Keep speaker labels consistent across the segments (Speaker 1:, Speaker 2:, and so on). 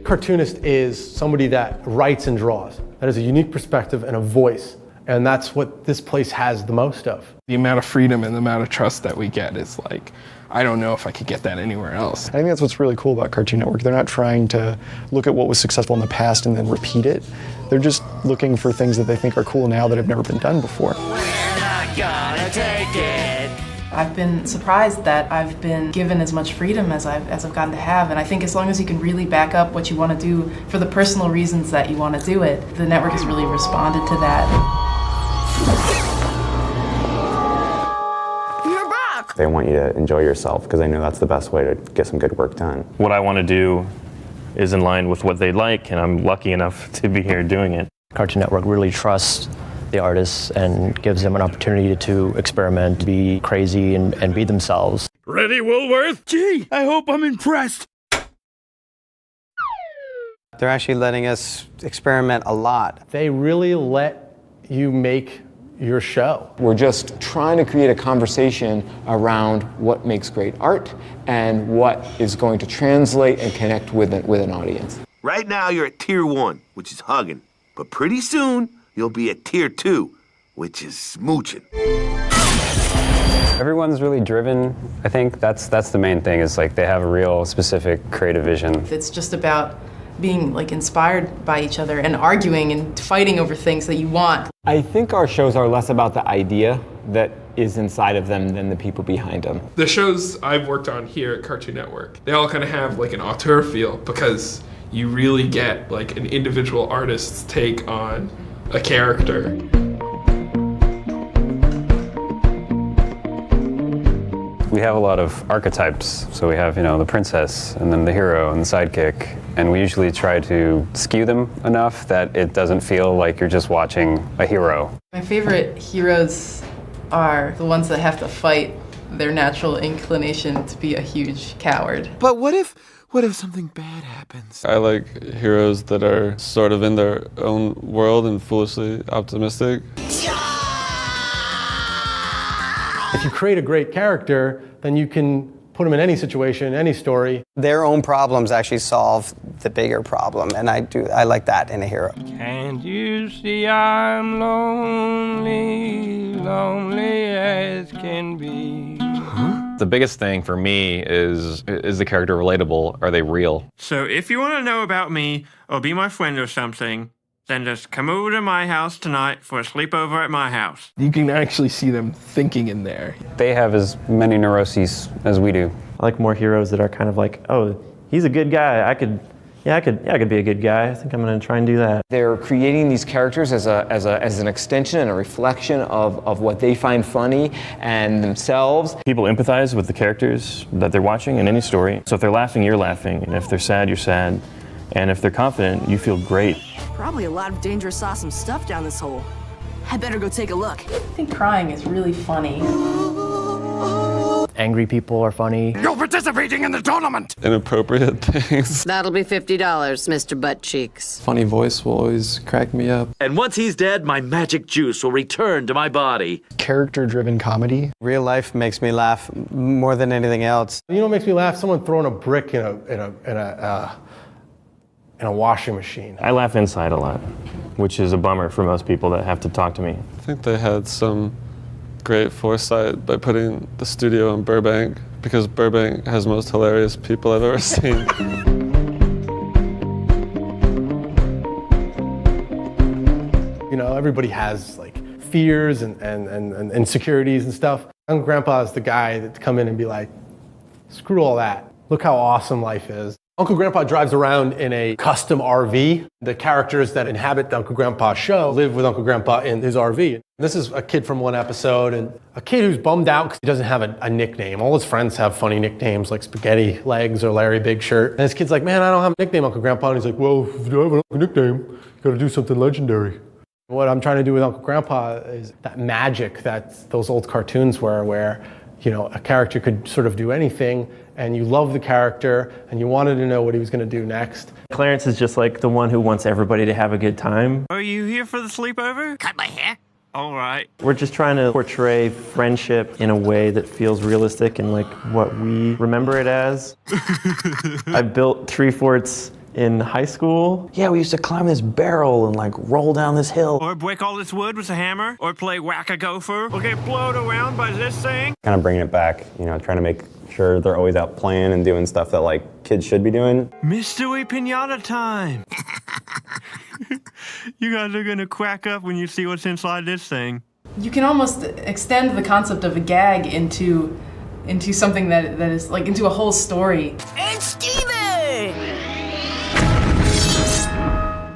Speaker 1: Cartoonist is somebody that writes and draws, that has a unique perspective and a voice, and that's what this place has the most of.
Speaker 2: The amount of freedom and the amount of trust that we get is like, I don't know if I could get that anywhere else.
Speaker 3: I think that's what's really cool about Cartoon Network. They're not trying to look at what was successful in the past and then repeat it. They're just looking for things that they think are cool now that have never been done before.
Speaker 4: We're not gonna take it.
Speaker 5: I've been surprised that I've been given as much freedom as I've gotten to have, and I think as long as you can really back up what you want to do for the personal reasons that you want to do it, the network has really responded to that.
Speaker 4: You're back!
Speaker 6: They want you to enjoy yourself because they know that's the best way to get some good work done.
Speaker 7: What I want to do is in line with what they like, and I'm lucky enough to be here doing it.
Speaker 8: Cartoon Network really trusts the artists and gives them an opportunity to experiment, be crazy, and be themselves.
Speaker 9: Ready, Woolworth? Gee, I hope I'm impressed.
Speaker 10: They're actually letting us experiment a lot.
Speaker 1: They really let you make your show.
Speaker 11: We're just trying to create a conversation around what makes great art and what is going to translate and connect with an audience.
Speaker 12: Right now you're at tier 1, which is hugging, but pretty soon you'll be at tier 2, which is smooching.
Speaker 6: Everyone's really driven. I think that's the main thing, is like they have a real specific creative vision.
Speaker 5: It's just about being like inspired by each other and arguing and fighting over things that you want.
Speaker 11: I think our shows are less about the idea that is inside of them than the people behind them.
Speaker 2: The shows I've worked on here at Cartoon Network, they all kind of have like an auteur feel because you really get like an individual artist's take on a character.
Speaker 6: We have a lot of archetypes. So we have, the princess and then the hero and the sidekick. And we usually try to skew them enough that it doesn't feel like you're just watching a hero.
Speaker 5: My favorite heroes are the ones that have to fight their natural inclination to be a huge coward.
Speaker 9: But what if something bad happens?
Speaker 13: I like heroes that are sort of in their own world and foolishly optimistic.
Speaker 1: If you create a great character, then you can put them in any situation, any story.
Speaker 10: Their own problems actually solve the bigger problem, and I like that in a hero.
Speaker 9: Can't you see I'm lonely, lonely as can be?
Speaker 7: The biggest thing for me is the character relatable? Are they real?
Speaker 9: So if you want to know about me or be my friend or something, then just come over to my house tonight for a sleepover at my house.
Speaker 2: You can actually see them thinking in there.
Speaker 6: They have as many neuroses as we do.
Speaker 8: I like more heroes that are kind of like, oh, he's a good guy. I could be a good guy. I think I'm going to try and do that.
Speaker 11: They're creating these characters as an extension and a reflection of what they find funny and themselves.
Speaker 7: People empathize with the characters that they're watching in any story. So if they're laughing, you're laughing. And if they're sad, you're sad. And if they're confident, you feel great.
Speaker 4: Probably a lot of dangerous, awesome stuff down this hole. I better go take a look.
Speaker 5: I think crying is really funny.
Speaker 8: Angry people are funny.
Speaker 9: You're participating in the tournament!
Speaker 13: Inappropriate things.
Speaker 4: That'll be $50, Mr. Butt Cheeks.
Speaker 13: Funny voice will always crack me up.
Speaker 12: And once he's dead, my magic juice will return to my body.
Speaker 3: Character-driven comedy.
Speaker 10: Real life makes me laugh more than anything else.
Speaker 1: You know what makes me laugh? Someone throwing a brick in a washing machine.
Speaker 7: I laugh inside a lot, which is a bummer for most people that have to talk to me.
Speaker 13: I think they had some great foresight by putting the studio in Burbank, because Burbank has most hilarious people I've ever seen.
Speaker 1: Everybody has like fears and insecurities and stuff. Uncle Grandpa is the guy that come in and be like, screw all that. Look how awesome life is. Uncle Grandpa drives around in a custom RV. The characters that inhabit the Uncle Grandpa show live with Uncle Grandpa in his RV. This is a kid from one episode, and a kid who's bummed out because he doesn't have a nickname. All his friends have funny nicknames like Spaghetti Legs or Larry Big Shirt. And this kid's like, man, I don't have a nickname, Uncle Grandpa. And he's like, well, if you don't have a nickname, you gotta do something legendary. What I'm trying to do with Uncle Grandpa is that magic that those old cartoons were, where, you know, a character could sort of do anything, and you love the character, and you wanted to know what he was going to do next.
Speaker 14: Clarence is just like the one who wants everybody to have a good time.
Speaker 9: Are you here for the sleepover? Cut my hair. All right.
Speaker 14: We're just trying to portray friendship in a way that feels realistic and like what we remember it as. I built tree forts in high school.
Speaker 15: Yeah, we used to climb this barrel and like roll down this hill.
Speaker 9: Or break all this wood with a hammer, or play whack-a-gopher, or get blown around by this thing.
Speaker 16: Kind of bringing it back, you know, trying to make sure they're always out playing and doing stuff that like kids should be doing.
Speaker 9: Mystery pinata time. You guys are gonna crack up when you see what's inside this thing.
Speaker 5: You can almost extend the concept of a gag into something that is like into a whole story.
Speaker 4: And Steven!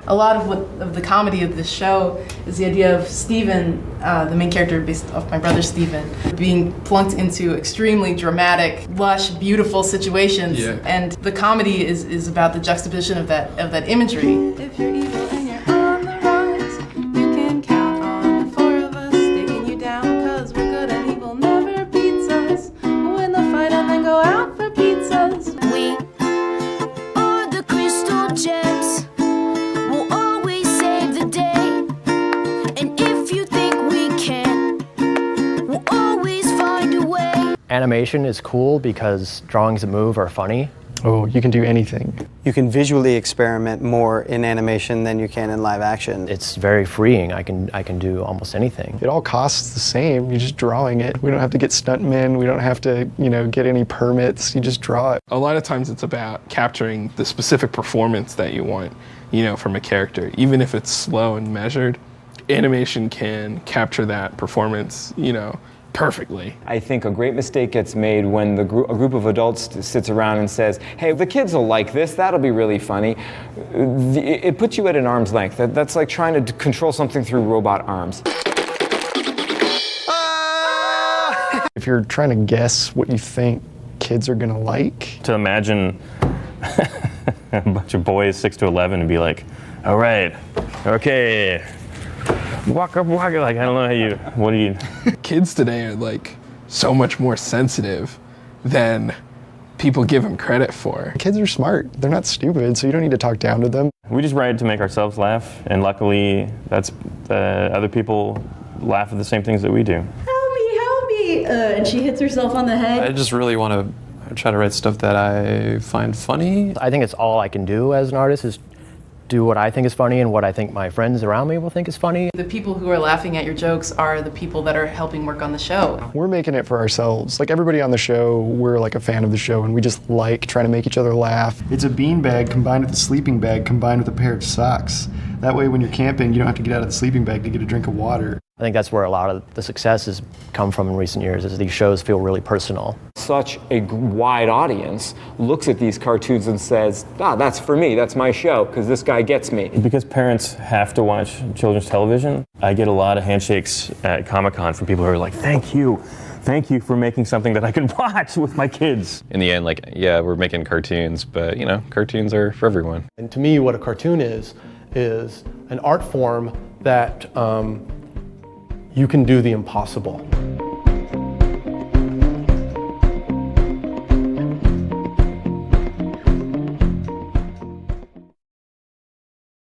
Speaker 5: A lot of the comedy of this show is the idea of Steven, the main character based off my brother Steven, being plunked into extremely dramatic, lush, beautiful situations.
Speaker 2: Yeah.
Speaker 5: And the comedy is about the juxtaposition of that imagery. If you're evil and you're on the rise, you can count on the four of us taking you down, 'cause we're good and evil never beats us. Win the fight and then go out for pizzas.
Speaker 4: We are the crystal gems. We'll always save the day. And if you think we can, we'll always find a way.
Speaker 8: Animation is cool because drawings that move are funny.
Speaker 3: Oh, you can do anything.
Speaker 10: You can visually experiment more in animation than you can in live action.
Speaker 8: It's very freeing. I can do almost anything.
Speaker 3: It all costs the same. You're just drawing it. We don't have to get stuntmen. We don't have to, you know, get any permits. You just draw it.
Speaker 2: A lot of times it's about capturing the specific performance that you want, you know, from a character. Even if it's slow and measured, animation can capture that performance, you know, perfectly.
Speaker 11: I think a great mistake gets made when a group of adults sits around and says, hey, the kids will like this, that'll be really funny. It puts you at an arm's length. That's like trying to control something through robot arms.
Speaker 3: If you're trying to guess what you think kids are gonna like.
Speaker 7: To imagine a bunch of boys 6 to 11 and be like, all right, okay, walk up, like, I don't know what do you?
Speaker 2: Kids today are like so much more sensitive than people give them credit for.
Speaker 3: Kids are smart. They're not stupid, so you don't need to talk down to them.
Speaker 7: We just write to make ourselves laugh, and luckily that's other people laugh at the same things that we do.
Speaker 17: Help me, and she hits herself on the head.
Speaker 18: I just really want to try to write stuff that I find funny.
Speaker 8: I think it's all I can do as an artist is do what I think is funny and what I think my friends around me will think is funny.
Speaker 5: The people who are laughing at your jokes are the people that are helping work on the show.
Speaker 3: We're making it for ourselves. Like everybody on the show, we're like a fan of the show and we just like trying to make each other laugh.
Speaker 19: It's a beanbag combined with a sleeping bag combined with a pair of socks. That way when you're camping, you don't have to get out of the sleeping bag to get a drink of water.
Speaker 8: I think that's where a lot of the success has come from in recent years, is these shows feel really personal.
Speaker 11: Such a wide audience looks at these cartoons and says, that's for me, that's my show, because this guy gets me.
Speaker 7: Because parents have to watch children's television, I get a lot of handshakes at Comic-Con from people who are like, thank you for making something that I could watch with my kids.
Speaker 6: In the end, like, yeah, we're making cartoons, but, you know, cartoons are for everyone.
Speaker 1: And to me, what a cartoon is an art form that you can do the impossible.